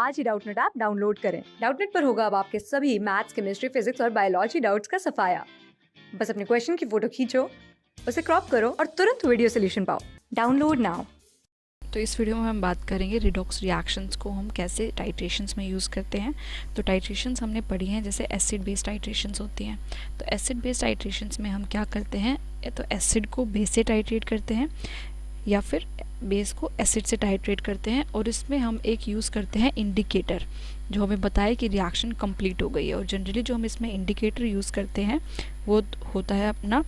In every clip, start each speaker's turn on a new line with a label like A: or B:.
A: आज ही Doubtnut app download करें। Doubtnut पर होगा अब आपके सभी मैथ्स, केमिस्ट्री, फिजिक्स और बायोलॉजी डाउट्स का सफाया। बस अपने क्वेश्चन की फोटो खींचो, उसे क्रॉप करो और तुरंत वीडियो सोल्यूशन पाओ। Download now.
B: तो इस वीडियो में हम बात करेंगे रिडॉक्स रिएक्शंस को हम कैसे टाइट्रेशंस में यूज़ करते हैं। तो टाइट्रेशंस हमने पढ़ी हैं, जैसे एसिड बेस्ड टाइट्रेशंस होती हैं। तो एसिड बेस्ड टाइट्रेशंस में हम क्या करते हैं, तो एसिड को बेस से टाइट्रेट करते हैं या फिर बेस को एसिड से टाइट्रेट करते हैं, और इसमें हम एक यूज़ करते हैं इंडिकेटर जो हमें बताए कि रिएक्शन कंप्लीट हो गई है। और जनरली जो हम इसमें इंडिकेटर यूज़ करते हैं वो होता है अपना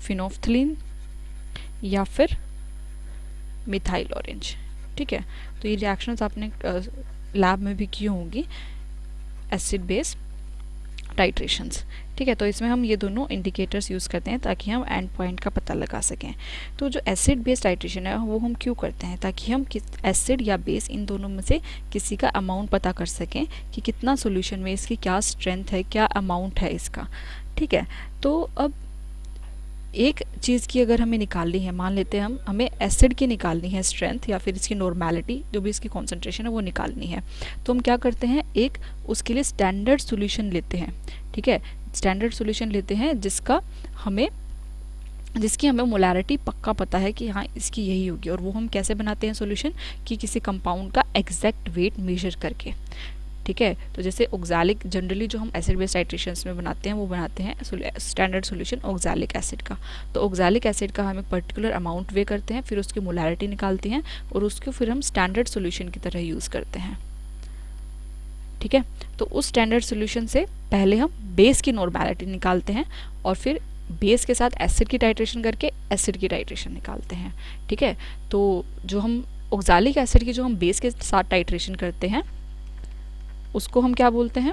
B: फिनोफ्थलीन या फिर मिथाइल ऑरेंज। ठीक है, तो ये रिएक्शंस आपने लैब में भी की होंगी, एसिड बेस टाइट्रेशंस। ठीक है, तो इसमें हम ये दोनों इंडिकेटर्स यूज़ करते हैं ताकि हम एंड पॉइंट का पता लगा सकें। तो जो एसिड बेस टाइट्रेशन है वो हम क्यों करते हैं, ताकि हम एसिड या बेस इन दोनों में से किसी का अमाउंट पता कर सकें कि कितना सोल्यूशन में इसकी क्या स्ट्रेंथ है, क्या अमाउंट है इसका। ठीक है, तो अब एक चीज़ की अगर हमें निकालनी है, मान लेते हैं हमें एसिड की निकालनी है स्ट्रेंथ या फिर इसकी नॉर्मेलिटी, जो भी इसकी कॉन्सेंट्रेशन है वो निकालनी है, तो हम क्या करते हैं, एक उसके लिए स्टैंडर्ड सॉल्यूशन लेते हैं। ठीक है, स्टैंडर्ड सॉल्यूशन लेते हैं जिसकी हमें मोलैरिटी पक्का पता है कि हाँ इसकी यही होगी। और वो हम कैसे बनाते हैं सॉल्यूशन, कि किसी कंपाउंड का एग्जैक्ट वेट मेजर करके। ठीक है, तो जैसे ऑक्सैलिक, जनरली जो हम एसिड बेस्ड टाइट्रेशंस में बनाते हैं वो बनाते हैं स्टैंडर्ड सॉल्यूशन ऑक्सैलिक एसिड का। तो ऑक्सैलिक एसिड का हम एक पर्टिकुलर अमाउंट वे करते हैं, फिर उसकी मोलैरिटी निकालते हैं और उसको फिर हम स्टैंडर्ड सॉल्यूशन की तरह यूज़ करते हैं। ठीक है, तो उस स्टैंडर्ड सॉल्यूशन से पहले हम बेस की नॉर्मेलिटी निकालते हैं और फिर बेस के साथ एसिड की टाइट्रेशन करके एसिड की टाइट्रेशन निकालते हैं। ठीक है, तो जो हम ऑक्सैलिक एसिड की जो हम बेस के साथ टाइट्रेशन करते हैं उसको हम क्या बोलते हैं,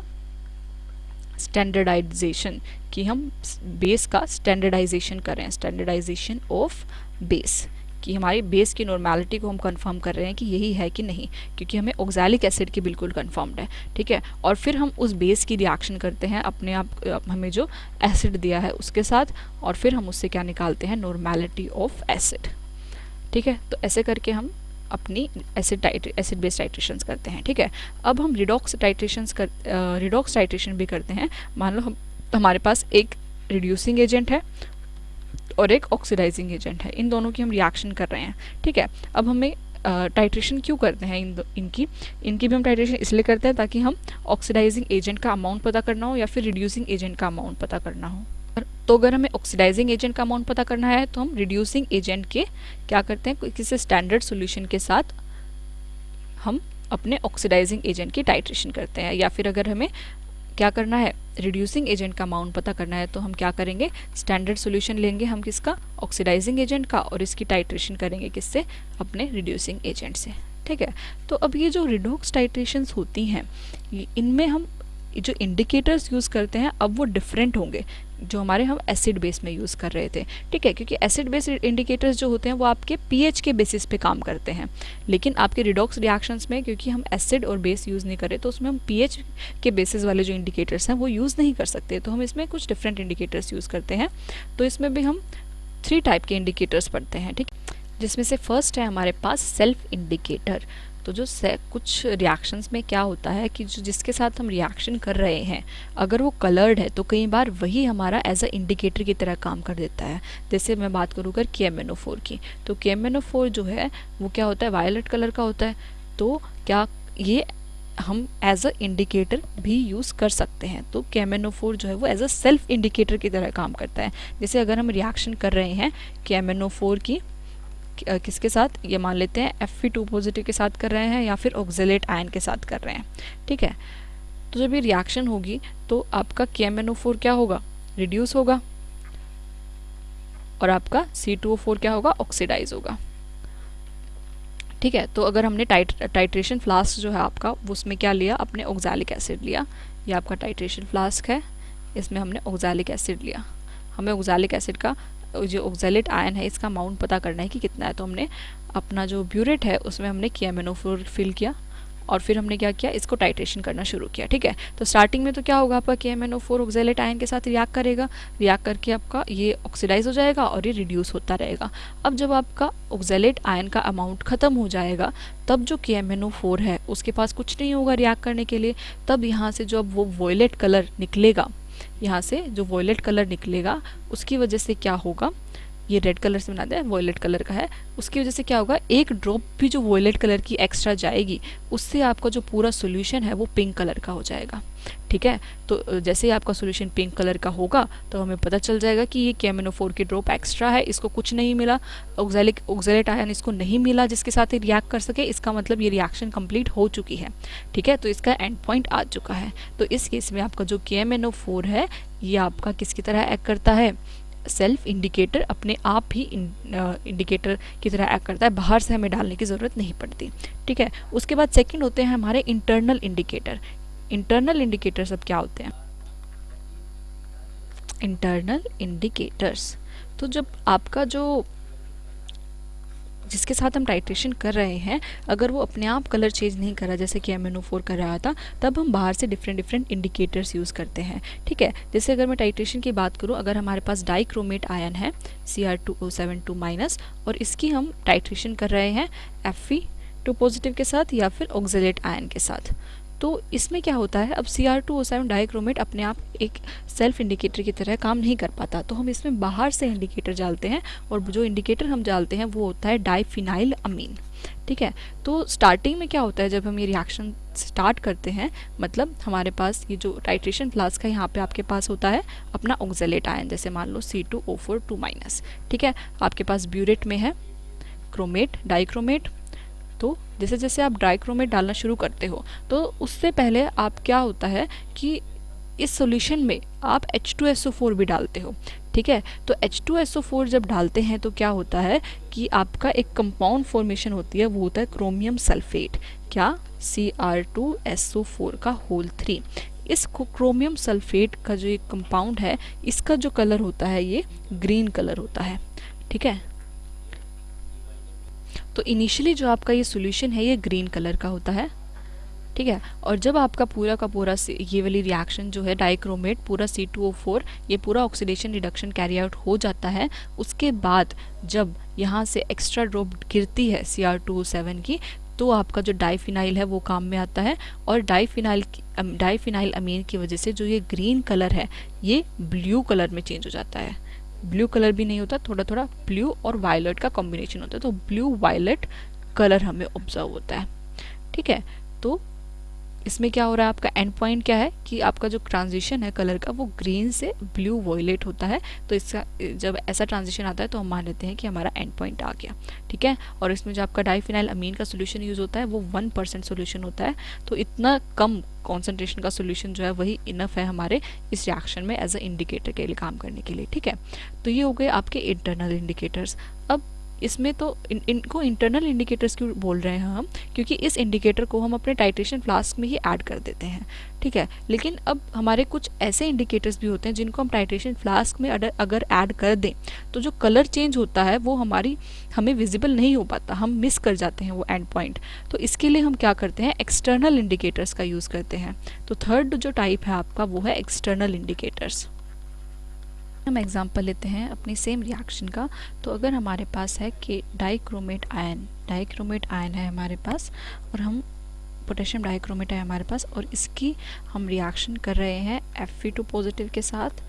B: स्टैंडर्डाइजेशन, कि हम बेस का स्टैंडर्डाइजेशन करें, स्टैंडर्डाइजेशन ऑफ बेस, कि हमारी बेस की नॉर्मेलिटी को हम कंफर्म कर रहे हैं कि यही है कि नहीं, क्योंकि हमें ऑक्सैलिक एसिड की बिल्कुल कंफर्म्ड है। ठीक है, और फिर हम उस बेस की रिएक्शन करते हैं अपने आप हमें जो एसिड दिया है उसके साथ, और फिर हम उससे क्या निकालते हैं, नॉर्मेलिटी ऑफ एसिड। ठीक है, तो ऐसे करके हम अपनी एसिड बेस्ड टाइट्रेशंस करते हैं। ठीक है, अब हम रिडॉक्स टाइट्रेशन भी करते हैं। मान लो हमारे पास एक रिड्यूसिंग एजेंट है और एक ऑक्सीडाइजिंग एजेंट है, इन दोनों की हम रिएक्शन कर रहे हैं। ठीक है, अब हमें टाइट्रेशन क्यों करते हैं, इनकी भी हम टाइट्रेशन इसलिए करते हैं ताकि हम ऑक्सीडाइजिंग एजेंट का अमाउंट पता करना हो या फिर रिड्यूसिंग एजेंट का अमाउंट पता करना हो। तो अगर हमें ऑक्सीडाइजिंग एजेंट का अमाउंट पता करना है तो हम रिड्यूसिंग एजेंट के क्या करते हैं, किसी स्टैंडर्ड सॉल्यूशन के साथ हम अपने ऑक्सीडाइजिंग एजेंट की टाइट्रेशन करते हैं। या फिर अगर हमें क्या करना है, रिड्यूसिंग एजेंट का अमाउंट पता करना है, तो हम क्या करेंगे, स्टैंडर्ड सॉल्यूशन लेंगे हम किसका, ऑक्सीडाइजिंग एजेंट का, और इसकी टाइट्रेशन करेंगे किससे, अपने रिड्यूसिंग एजेंट से। ठीक है, तो अब ये जो रिडॉक्स टाइट्रेशंस होती हैं इनमें हम जो इंडिकेटर्स यूज़ करते हैं अब वो डिफरेंट होंगे जो हमारे हम एसिड बेस में यूज़ कर रहे थे। ठीक है, क्योंकि एसिड बेस इंडिकेटर्स जो होते हैं वो आपके पीएच के बेसिस पे काम करते हैं, लेकिन आपके रिडॉक्स रिएक्शंस में क्योंकि हम एसिड और बेस यूज़ नहीं करें तो उसमें हम पीएच के बेसिस वाले जो इंडिकेटर्स हैं वो यूज़ नहीं कर सकते, तो हम इसमें कुछ डिफरेंट इंडिकेटर्स यूज़ करते हैं। तो इसमें भी हम 3 टाइप के इंडिकेटर्स पढ़ते हैं। ठीक, जिसमें से फर्स्ट है हमारे पास सेल्फ इंडिकेटर। तो जो कुछ रिएक्शंस में क्या होता है कि जो जिसके साथ हम रिएक्शन कर रहे हैं अगर वो कलर्ड है तो कई बार वही हमारा एज अ इंडिकेटर की तरह काम कर देता है। जैसे मैं बात करूँ अगर KMnO4 की, तो KMnO4 जो है वो क्या होता है, वायलेट कलर का होता है। तो क्या ये हम एज अ इंडिकेटर भी यूज़ कर सकते हैं। तो KMnO4 जो है वो एज अ सेल्फ इंडिकेटर की तरह काम करता है। जैसे अगर हम रिएक्शन कर रहे हैं KMnO4 की किसके साथ, ये मान लेते हैं Fe2 पॉजिटिव के साथ कर रहे हैं या फिर ऑक्जेलेट आयन के साथ कर रहे हैं। ठीक है, तो जब ये रिएक्शन होगी तो आपका KMnO4 क्या होगा, रिड्यूस होगा, और आपका C2O4 क्या होगा, ऑक्सीडाइज होगा। ठीक है, तो अगर हमने टाइट्रेशन फ्लास्क जो है आपका उसमें क्या लिया, अपने ऑक्सैलिक एसिड लिया, ये आपका टाइट्रेशन फ्लास्क है, इसमें हमने ऑक्सैलिक एसिड लिया। हमें ऑक्सैलिक एसिड का जो ऑक्जेलेट आयन है इसका अमाउंट पता करना है कि कितना है, तो हमने अपना जो ब्यूरेट है उसमें हमने KMnO4 फिल किया और फिर हमने क्या किया, इसको टाइट्रेशन करना शुरू किया। ठीक है, तो स्टार्टिंग में तो क्या होगा, आपका KMnO4 ऑक्सैलेट आयन के साथ रिएक्ट करेगा, रिएक्ट करके आपका ये ऑक्सीडाइज हो जाएगा और ये रिड्यूस होता रहेगा। अब जब आपका ऑक्सैलेट आयन का अमाउंट ख़त्म हो जाएगा, तब जो KMnO4 है उसके पास कुछ नहीं होगा रिएक्ट करने के लिए। तब यहाँ से जो अब वो वॉयलेट कलर निकलेगा, यहाँ से जो वॉयलेट कलर निकलेगा उसकी वजह से क्या होगा, ये रेड कलर से बना दिया है, वॉयलेट कलर का है, उसकी वजह से क्या होगा, एक ड्रॉप भी जो वॉयलेट कलर की एक्स्ट्रा जाएगी, उससे आपका जो पूरा सोल्यूशन है वो पिंक कलर का हो जाएगा। ठीक है, तो जैसे ही आपका सोल्यूशन पिंक कलर का होगा तो हमें पता चल जाएगा कि ये KMnO4 की ड्रॉप एक्स्ट्रा है, इसको कुछ नहीं मिला, ऑक्सैलेट आयन इसको नहीं मिला जिसके साथ ये रिएक्ट कर सके, इसका मतलब ये रिएक्शन कंप्लीट हो चुकी है। ठीक है, तो इसका एंड पॉइंट आ चुका है। तो इस केस में आपका जो KMnO4 है ये आपका किसकी तरह एक्ट करता है, सेल्फ इंडिकेटर, अपने आप ही इंडिकेटर की तरह एक्ट करता है, बाहर से हमें डालने की ज़रूरत नहीं पड़ती। ठीक है, उसके बाद सेकंड होते हैं हमारे इंटरनल इंडिकेटर। इंटरनल इंडिकेटर्स अब क्या होते हैं, इंटरनल इंडिकेटर्स, तो जब आपका जो जिसके साथ हम टाइट्रेशन कर रहे हैं अगर वो अपने आप कलर चेंज नहीं कर रहा जैसे कि KMnO4 कर रहा था, तब हम बाहर से डिफरेंट इंडिकेटर्स यूज़ करते हैं। ठीक है, जैसे अगर मैं टाइट्रेशन की बात करूँ, अगर हमारे पास डाइक्रोमेट आयन है Cr2O7 और इसकी हम टाइट्रेशन कर रहे हैं Fe2 पॉजिटिव के साथ या फिर ऑक्सैलेट आयन के साथ, तो इसमें क्या होता है, अब Cr2O7 डाइक्रोमेट अपने आप एक सेल्फ इंडिकेटर की तरह काम नहीं कर पाता, तो हम इसमें बाहर से इंडिकेटर डालते हैं और जो इंडिकेटर हम डालते हैं वो होता है डाइफिनाइल अमीन। ठीक है, तो स्टार्टिंग में क्या होता है, जब हम ये रिएक्शन स्टार्ट करते हैं, मतलब हमारे पास ये जो टाइट्रेशन फ्लास्क है यहाँ पे आपके पास होता है अपना ऑक्सैलेट आयन, जैसे मान लो C2O4 2-। ठीक है, आपके पास ब्यूरेट में है क्रोमेट, डाइक्रोमेट, तो जैसे जैसे आप डाइक्रोमेट डालना शुरू करते हो तो उससे पहले आप क्या होता है कि इस सॉल्यूशन में आप H2SO4 भी डालते हो। ठीक है, तो H2SO4 जब डालते हैं तो क्या होता है कि आपका एक कंपाउंड फॉर्मेशन होती है, वो होता है क्रोमियम सल्फेट, क्या, Cr2SO4 का होल 3। इस क्रोमियम सल्फेट का जो एक कंपाउंड है इसका जो कलर होता है ये ग्रीन कलर होता है। ठीक है, तो इनिशियली जो आपका ये सॉल्यूशन है ये ग्रीन कलर का होता है। ठीक है, और जब आपका पूरा का पूरा ये वाली रिएक्शन जो है डाइक्रोमेट पूरा C2O4 ये पूरा ऑक्सीडेशन रिडक्शन कैरी आउट हो जाता है, उसके बाद जब यहाँ से एक्स्ट्रा ड्रॉप गिरती है Cr2O7 की, तो आपका जो डाइफिनाइल है वो काम में आता है और डाइफिनाइल अमीन की वजह से जो ये ग्रीन कलर है ये ब्लू कलर में चेंज हो जाता है। ब्लू कलर भी नहीं होता, थोड़ा थोड़ा ब्लू और वायलेट का कॉम्बिनेशन होता है, तो ब्लू वायलेट कलर हमें ऑब्जर्व होता है। ठीक है, तो इसमें क्या हो रहा है, आपका एंड पॉइंट क्या है कि आपका जो ट्रांजिशन है कलर का वो ग्रीन से ब्लू वॉयलेट होता है, तो इसका जब ऐसा ट्रांजिशन आता है तो हम मान लेते हैं कि हमारा एंड पॉइंट आ गया। ठीक है, और इसमें जो आपका डाइफिनाइल अमीन का सोल्यूशन यूज़ होता है वो 1% सोल्यूशन होता है, तो इतना कम कॉन्सेंट्रेशन का सोल्यूशन जो है वही इनफ है हमारे इस रिएक्शन में एज अ इंडिकेटर के लिए काम करने के लिए। ठीक है, तो ये हो गए आपके इंटरनल इंडिकेटर्स। अब इसमें तो इनको इंटरनल इंडिकेटर्स क्यों बोल रहे हैं हम, क्योंकि इस इंडिकेटर को हम अपने टाइट्रेशन फ्लास्क में ही ऐड कर देते हैं। ठीक है, लेकिन अब हमारे कुछ ऐसे इंडिकेटर्स भी होते हैं जिनको हम टाइट्रेशन फ्लास्क में अगर ऐड कर दें तो जो कलर चेंज होता है वो हमें विजिबल नहीं हो पाता, हम मिस कर जाते हैं वो एंड पॉइंट। तो इसके लिए हम क्या करते हैं, एक्सटर्नल इंडिकेटर्स का यूज़ करते हैं। तो थर्ड जो टाइप है आपका वो है एक्सटर्नल इंडिकेटर्स। हम एग्जांपल लेते हैं अपनी सेम रिएक्शन का, तो अगर हमारे पास है कि डाइक्रोमेट आयन है हमारे पास और हम पोटेशियम डाइक्रोमेट है हमारे पास और इसकी हम रिएक्शन कर रहे हैं Fe2 पॉजिटिव के साथ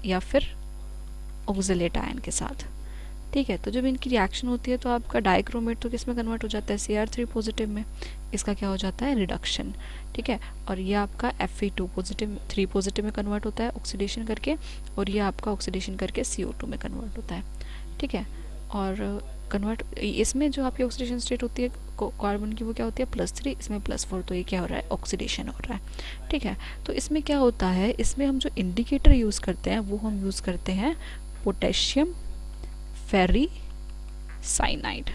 B: या फिर ऑक्सैलेट आयन के साथ। ठीक है, तो जब इनकी रिएक्शन होती है तो आपका डाइक्रोमेट तो किस में कन्वर्ट हो जाता है, Cr3 पॉजिटिव में, इसका क्या हो जाता है, रिडक्शन। ठीक है, और ये आपका Fe2 पॉजिटिव 3 पॉजिटिव में कन्वर्ट होता है ऑक्सीडेशन करके, और ये आपका ऑक्सीडेशन करके CO2 में कन्वर्ट होता है। ठीक है, और कन्वर्ट इसमें जो आपकी ऑक्सीडेशन स्टेट होती है कार्बन की वो क्या होती है +3, इसमें +4, तो ये क्या हो रहा है, ऑक्सीडेशन हो रहा है। ठीक है, तो इसमें क्या होता है, इसमें हम जो इंडिकेटर यूज़ करते हैं वो हम यूज़ करते हैं पोटेशियम फेरी साइनाइड।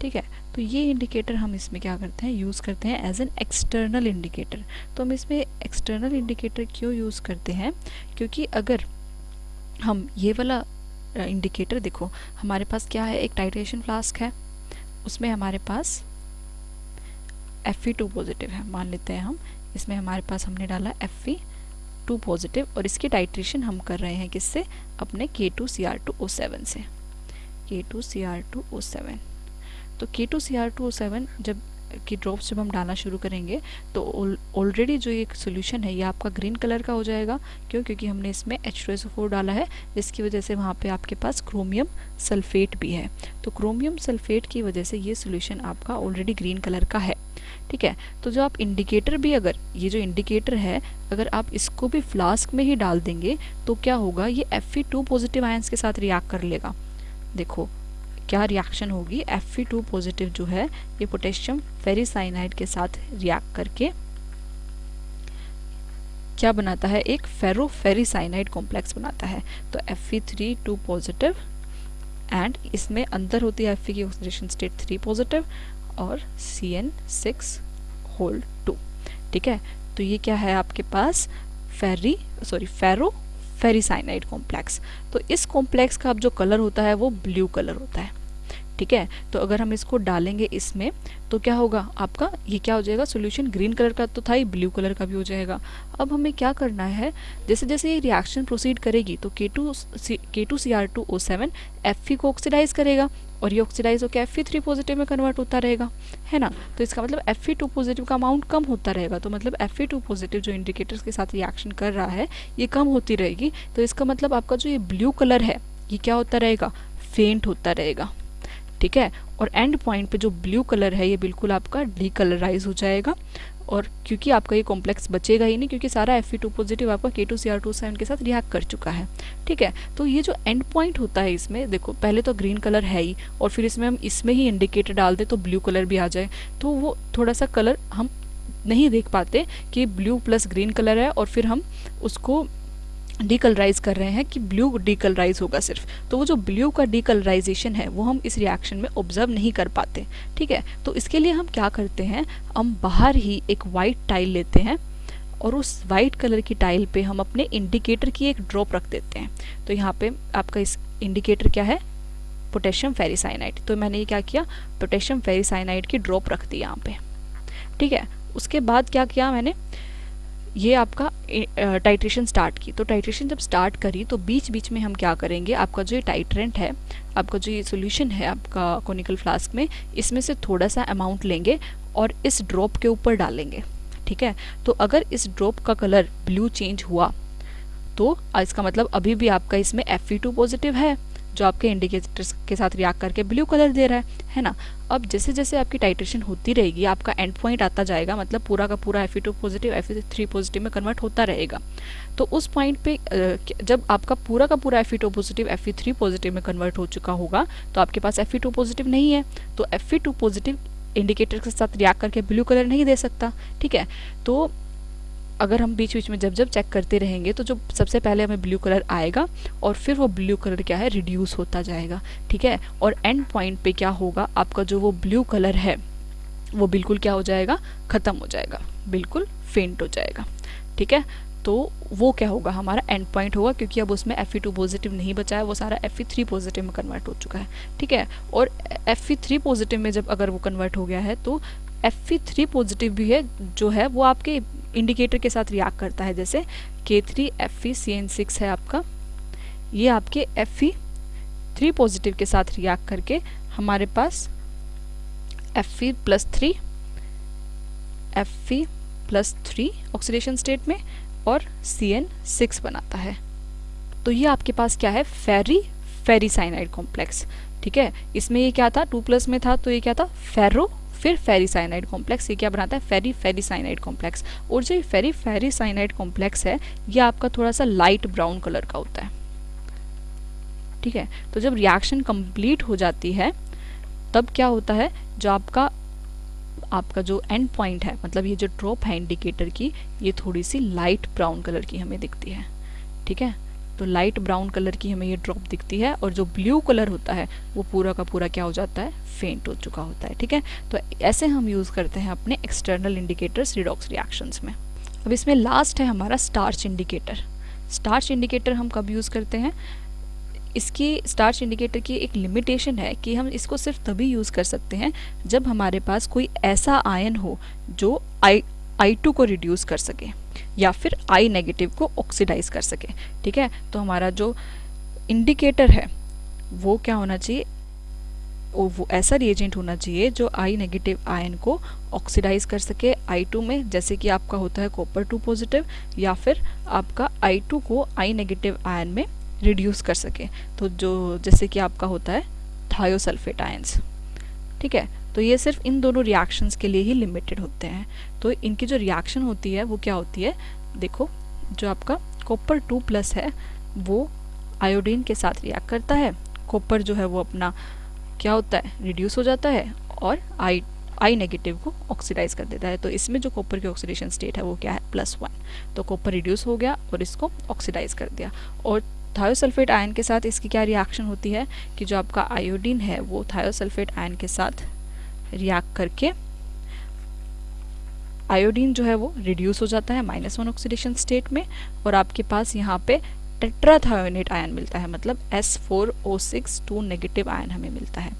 B: ठीक है, तो ये इंडिकेटर हम इसमें क्या करते हैं, यूज़ करते हैं एज एन एक्सटर्नल इंडिकेटर। तो हम इसमें एक्सटर्नल इंडिकेटर क्यों यूज़ करते हैं, क्योंकि अगर हम ये वाला इंडिकेटर देखो हमारे पास क्या है, एक टाइट्रेशन फ्लास्क है, उसमें हमारे पास Fe2 पॉजिटिव है, मान लेते हैं हम, इसमें हमारे पास हमने डाला Fe2 पॉजिटिव और इसकी टाइट्रेशन हम कर रहे हैं किससे, अपने K2Cr2O7 से, K2Cr2O7। तो K2Cr2O7 जब की ड्रॉप्स जब हम डालना शुरू करेंगे तो ऑलरेडी जो ये सोल्यूशन है ये आपका ग्रीन कलर का हो जाएगा। क्यों? क्योंकि हमने इसमें H2SO4 डाला है, जिसकी वजह से वहाँ पे आपके पास क्रोमियम सल्फेट भी है। तो क्रोमियम सल्फेट की वजह से ये सोल्यूशन आपका ऑलरेडी ग्रीन कलर का है। ठीक है, तो जो आप इंडिकेटर भी, अगर ये जो इंडिकेटर है अगर आप इसको भी फ्लास्क में ही डाल देंगे तो क्या होगा, ये Fe2 पॉजिटिव आयंस के साथ रिएक्ट कर लेगा। देखो क्या रिएक्शन होगी, Fe2 पॉजिटिव जो है ये पोटेशियम फेरिसाइनाइड के साथ रिएक्ट करके क्या बनाता है, एक फेरो फेरिसाइनाइड कॉम्प्लेक्स बनाता है। तो Fe3 पॉजिटिव एंड इसमें अंदर होती है Fe की ऑक्सीडेशन स्टेट 3 पॉजिटिव और CN6 होल 2। ठीक है, तो ये क्या है आपके पास, फेरो फेरिसाइनाइड कॉम्प्लेक्स। तो इस कॉम्प्लेक्स का अब जो कलर होता है वो ब्लू कलर होता है। ठीक है, तो अगर हम इसको डालेंगे इसमें तो क्या होगा आपका, ये क्या हो जाएगा, सॉल्यूशन ग्रीन कलर का तो था ही, ब्लू कलर का भी हो जाएगा। अब हमें क्या करना है, जैसे जैसे ये रिएक्शन प्रोसीड करेगी तो K2Cr2O7 Fe को ऑक्सीडाइज करेगा और ये ऑक्सीडाइज होकर Fe3 पॉजिटिव में कन्वर्ट होता रहेगा, है ना। तो इसका मतलब Fe2 पॉजिटिव का अमाउंट कम होता रहेगा। तो मतलब Fe2 पॉजिटिव जो इंडिकेटर्स के साथ रिएक्शन कर रहा है ये कम होती रहेगी। तो इसका मतलब आपका जो ये ब्लू कलर है ये क्या होता रहेगा, फेंट होता रहेगा। ठीक है, और एंड पॉइंट पे जो ब्लू कलर है ये बिल्कुल आपका डीकलराइज हो जाएगा। और क्योंकि आपका ये कॉम्प्लेक्स बचेगा ही नहीं, क्योंकि सारा Fe2 पॉजिटिव आपका K2Cr2O7 के साथ रिएक्ट कर चुका है। ठीक है, तो ये जो एंड पॉइंट होता है इसमें, देखो पहले तो ग्रीन कलर है ही और फिर इसमें हम इसमें ही इंडिकेटर डाल दे तो ब्लू कलर भी आ जाए, तो वो थोड़ा सा कलर हम नहीं देख पाते कि ब्लू प्लस ग्रीन कलर है और फिर हम उसको डीकलराइज कर रहे हैं कि ब्लू डीकलराइज होगा सिर्फ। तो वो जो ब्लू का डीकलराइजेशन है वो हम इस रिएक्शन में ऑब्जर्व नहीं कर पाते। ठीक है, तो इसके लिए हम क्या करते हैं, हम बाहर ही एक वाइट टाइल लेते हैं और उस वाइट कलर की टाइल पे हम अपने इंडिकेटर की एक ड्रॉप रख देते हैं। तो यहाँ पे आपका इस इंडिकेटर क्या है, पोटेशियम फेरिसाइनाइड। तो मैंने ये क्या किया, पोटेशियम फेरिसाइनाइड की ड्रॉप रख दी यहाँ पे। ठीक है, उसके बाद क्या किया मैंने, ये आपका टाइट्रेशन स्टार्ट की। तो टाइट्रेशन जब स्टार्ट करी तो बीच बीच में हम क्या करेंगे, आपका जो ये टाइट्रेंट है, आपका जो ये सॉल्यूशन है आपका कोनिकल फ्लास्क में, इसमें से थोड़ा सा अमाउंट लेंगे और इस ड्रॉप के ऊपर डालेंगे। ठीक है, तो अगर इस ड्रॉप का कलर ब्लू चेंज हुआ तो इसका मतलब अभी भी आपका इसमें Fe2 पॉजिटिव है जो आपके इंडिकेटर्स के साथ रिएक्ट करके ब्लू कलर दे रहा है ना। अब जैसे जैसे आपकी टाइट्रेशन होती रहेगी आपका एंड पॉइंट आता जाएगा, मतलब पूरा का पूरा Fe2 पॉजिटिव Fe3 पॉजिटिव में कन्वर्ट होता रहेगा। तो उस पॉइंट पे जब आपका पूरा का पूरा Fe2 पॉजिटिव Fe3 पॉजिटिव में कन्वर्ट हो चुका होगा तो आपके पास Fe2 पॉजिटिव नहीं है, तो Fe2 पॉजिटिव इंडिकेटर के साथ रिएक्ट करके ब्लू कलर नहीं दे सकता। ठीक है, तो अगर हम बीच बीच में जब जब चेक करते रहेंगे तो जो सबसे पहले हमें ब्लू कलर आएगा और फिर वो ब्लू कलर क्या है, रिड्यूस होता जाएगा। ठीक है, और एंड पॉइंट पे क्या होगा, आपका जो वो ब्लू कलर है वो बिल्कुल क्या हो जाएगा, ख़त्म हो जाएगा, बिल्कुल फेंट हो जाएगा। ठीक है, तो वो क्या होगा, हमारा एंड पॉइंट होगा, क्योंकि अब उसमें Fe2 पॉजिटिव नहीं बचा है, वो सारा Fe3 पॉजिटिव में कन्वर्ट हो चुका है। ठीक है, और Fe3 पॉजिटिव में जब अगर वो कन्वर्ट हो गया है तो Fe3 पॉजिटिव भी है जो है वो आपके इंडिकेटर के साथ रिएक्ट करता है। जैसे K3FeCN6 है आपका, ये आपके Fe3 पॉजिटिव के साथ रिएक्ट करके हमारे पास Fe+3 ऑक्सीडेशन स्टेट में और CN6 बनाता है। तो ये आपके पास क्या है, फेरिसाइनाइड कॉम्प्लेक्स। ठीक है, इसमें ये क्या था, 2+ में था तो ये क्या था, फेरो फिर फेरिसाइनाइड कॉम्प्लेक्स, ये क्या बनाता है, फेरिसाइनाइड कॉम्प्लेक्स। और जो फेरिसाइनाइड कॉम्प्लेक्स है ये आपका थोड़ा सा लाइट ब्राउन कलर का होता है। ठीक है, तो जब रिएक्शन कंप्लीट हो जाती है तब क्या होता है, जो आपका जो एंड पॉइंट है, मतलब ये जो ड्रॉप है इंडिकेटर की, ये थोड़ी सी लाइट ब्राउन कलर की हमें दिखती है। ठीक है, तो लाइट ब्राउन कलर की हमें ये ड्रॉप दिखती है और जो ब्लू कलर होता है वो पूरा का पूरा क्या हो जाता है, फेंट हो चुका होता है। ठीक है, तो ऐसे हम यूज़ करते हैं अपने एक्सटर्नल इंडिकेटर्स रिडॉक्स रिएक्शंस में। अब इसमें लास्ट है हमारा स्टार्च इंडिकेटर। स्टार्च इंडिकेटर हम कब यूज़ करते हैं, इसकी स्टार्च इंडिकेटर की एक लिमिटेशन है कि हम इसको सिर्फ तभी यूज़ कर सकते हैं जब हमारे पास कोई ऐसा आयन हो जो I2 को रिड्यूस कर सके या फिर I नेगेटिव को ऑक्सीडाइज कर सके। ठीक है, तो हमारा जो इंडिकेटर है वो क्या होना चाहिए, वो ऐसा रिएजेंट होना चाहिए जो I नेगेटिव आयन को ऑक्सीडाइज कर सके I2 में, जैसे कि आपका होता है कॉपर 2 पॉजिटिव, या फिर आपका I2 को I नेगेटिव आयन में रिड्यूस कर सके, तो जो जैसे कि आपका होता है थायोसल्फेट आयंस। ठीक है, तो ये सिर्फ इन दोनों रिएक्शंस के लिए ही लिमिटेड होते हैं। तो इनकी जो रिएक्शन होती है वो क्या होती है, देखो जो आपका कॉपर 2 प्लस है वो आयोडीन के साथ रिएक्ट करता है, कॉपर जो है वो अपना क्या होता है रिड्यूस हो जाता है और आई नेगेटिव को ऑक्सीडाइज कर देता है। तो इसमें जो कॉपर की ऑक्सीडेशन स्टेट है वो क्या है +1, तो कॉपर रिड्यूस हो गया और इसको ऑक्सीडाइज कर दिया। और थायोसल्फेट आयन के साथ इसकी क्या रिएक्शन होती है कि जो आपका आयोडीन है वो थायोसल्फेट आयन के साथ रिएक्ट करके आयोडीन जो है वो रिड्यूस हो जाता है -1 ऑक्सीडेशन स्टेट में, और आपके पास यहाँ पे टेट्राथायोनेट आयन मिलता है, मतलब S4O6 2 नेगेटिव आयन हमें मिलता है।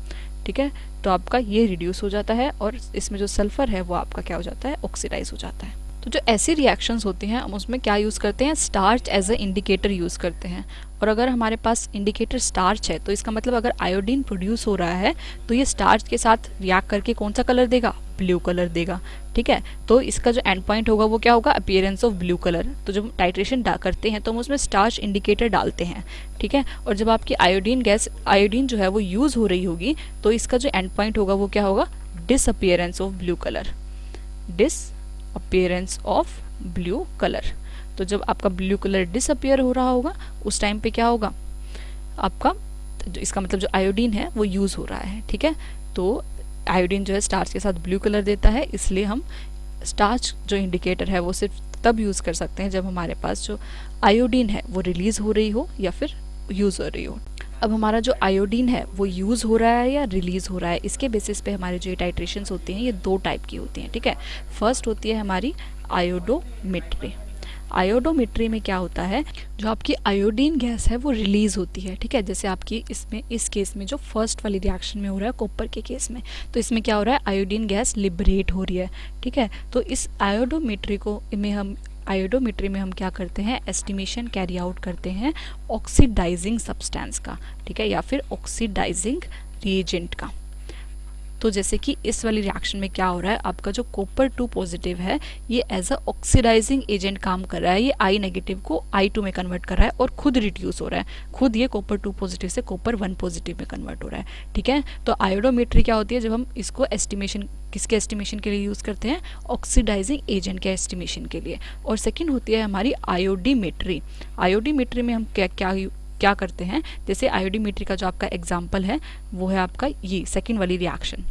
B: ठीक है, तो आपका ये रिड्यूस हो जाता है और इसमें जो सल्फर है वो आपका क्या हो जाता है ऑक्सीडाइज हो जाता है। तो जो ऐसी रिएक्शंस होती हैं हम उसमें क्या यूज़ करते हैं, starch as a indicator use करते हैं। और अगर हमारे पास इंडिकेटर स्टार्च है तो इसका मतलब अगर आयोडीन प्रोड्यूस हो रहा है तो ये स्टार्च के साथ रिएक्ट करके कौन सा कलर देगा, ब्लू कलर देगा। ठीक है, तो इसका जो एंड पॉइंट होगा वो क्या होगा, अपीयरेंस ऑफ ब्लू कलर। तो जब टाइट्रेशन करते हैं तो हम उसमें स्टार्च इंडिकेटर डालते हैं। ठीक है, और जब आपकी आयोडीन जो है वो यूज़ हो रही होगी तो इसका जो एंड पॉइंट होगा वो क्या होगा, disappearance of blue colour, disappearance of blue colour. तो जब आपका ब्लू कलर डिसअपीयर हो रहा होगा उस टाइम पे क्या होगा आपका, इसका मतलब जो आयोडीन है वो यूज़ हो रहा है। ठीक है, तो आयोडीन जो है स्टार्च के साथ ब्लू कलर देता है, इसलिए हम स्टार्च जो इंडिकेटर है वो सिर्फ तब यूज़ कर सकते हैं जब हमारे पास जो आयोडीन है वो रिलीज़ हो रही हो या फिर यूज़ हो रही हो। अब हमारा जो आयोडीन है वो यूज़ हो रहा है या रिलीज़ हो रहा है, इसके बेसिस पे हमारी जो टाइट्रेशंस होती हैं ये 2 टाइप की होती हैं। ठीक है, फर्स्ट होती है हमारी आयोडोमेट्री। आयोडोमेट्री में क्या होता है, जो आपकी आयोडीन गैस है वो रिलीज़ होती है। ठीक है, जैसे आपकी इसमें इस केस में जो फर्स्ट वाली रिएक्शन में हो रहा है कॉपर के केस में, तो इसमें क्या हो रहा है, आयोडीन गैस लिबरेट हो रही है। ठीक है, तो इस आयोडोमेट्री में हम क्या करते हैं, एस्टिमेशन कैरी आउट करते हैं ऑक्सीडाइजिंग सब्सटेंस का। ठीक है, या फिर ऑक्सीडाइजिंग रिएजेंट का। तो जैसे कि इस वाली रिएक्शन में क्या हो रहा है, आपका जो कॉपर 2 पॉजिटिव है ये एज अ ऑक्सीडाइजिंग एजेंट काम कर रहा है, ये I नेगेटिव को I2 में कन्वर्ट कर रहा है और खुद रिड्यूस हो रहा है, खुद ये कॉपर 2 पॉजिटिव से कॉपर 1 पॉजिटिव में कन्वर्ट हो रहा है। ठीक है, तो आयोडोमेट्री क्या होती है, जब हम इसको एस्टिमेशन किसके एस्टिमेशन के लिए यूज़ करते हैं, ऑक्सीडाइजिंग एजेंट के एस्टिमेशन के लिए। और सेकेंड होती है हमारी आयोडीमेट्री। आयोडीमेट्री में हम क्या करते हैं, जैसे आयोडीमेट्री का जो आपका एग्जाम्पल है वो है आपका ये सेकेंड वाली रिएक्शन।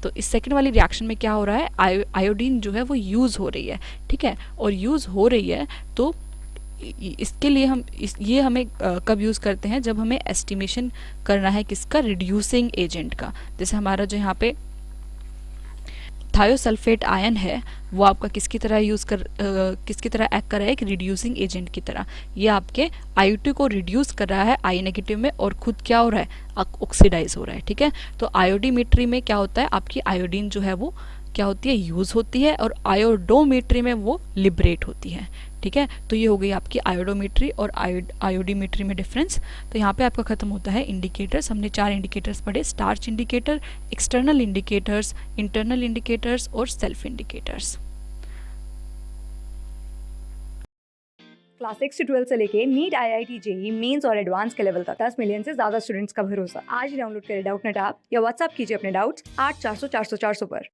B: तो इस सेकेंड वाली रिएक्शन में क्या हो रहा है, आयोडीन जो है वो यूज़ हो रही है। ठीक है, और यूज़ हो रही है तो इसके लिए ये हमें कब यूज़ करते हैं, जब हमें एस्टिमेशन करना है किसका, रिड्यूसिंग एजेंट का। जैसे हमारा जो यहाँ पे थायोसल्फेट आयन है वो आपका किसकी तरह किसकी तरह एक्ट कर रहा है, एक रिड्यूसिंग एजेंट की तरह। ये आपके I2 को रिड्यूस कर रहा है I नेगेटिव में और खुद क्या हो रहा है, ऑक्सीडाइज हो रहा है। ठीक है, तो आयोडीमेट्री में क्या होता है, आपकी आयोडीन जो है वो क्या होती है, यूज़ होती है, और आयोडोमेट्री में वो लिबरेट होती है। ठीक है, तो ये हो गई आपकी आयोडोमेट्री और आयोडीमेट्री में डिफरेंस। तो यहाँ पे आपका खत्म होता है इंडिकेटर्स। हमने 4 इंडिकेटर्स पढ़े, starch indicator, external indicators, internal indicators और सेल्फ इंडिकेटर्स।
A: क्लास 6 से 12 से लेके नीट, IIT, JEE मेंस और एडवांस के लेवल तक 10 मिलियन से ज्यादा स्टूडेंट्स का भरोसा। आज ही डाउनलोड करें डाउटनेट ऐप या व्हाट्सएप कीजिए अपने डाउट्स 8400 400 400 पर।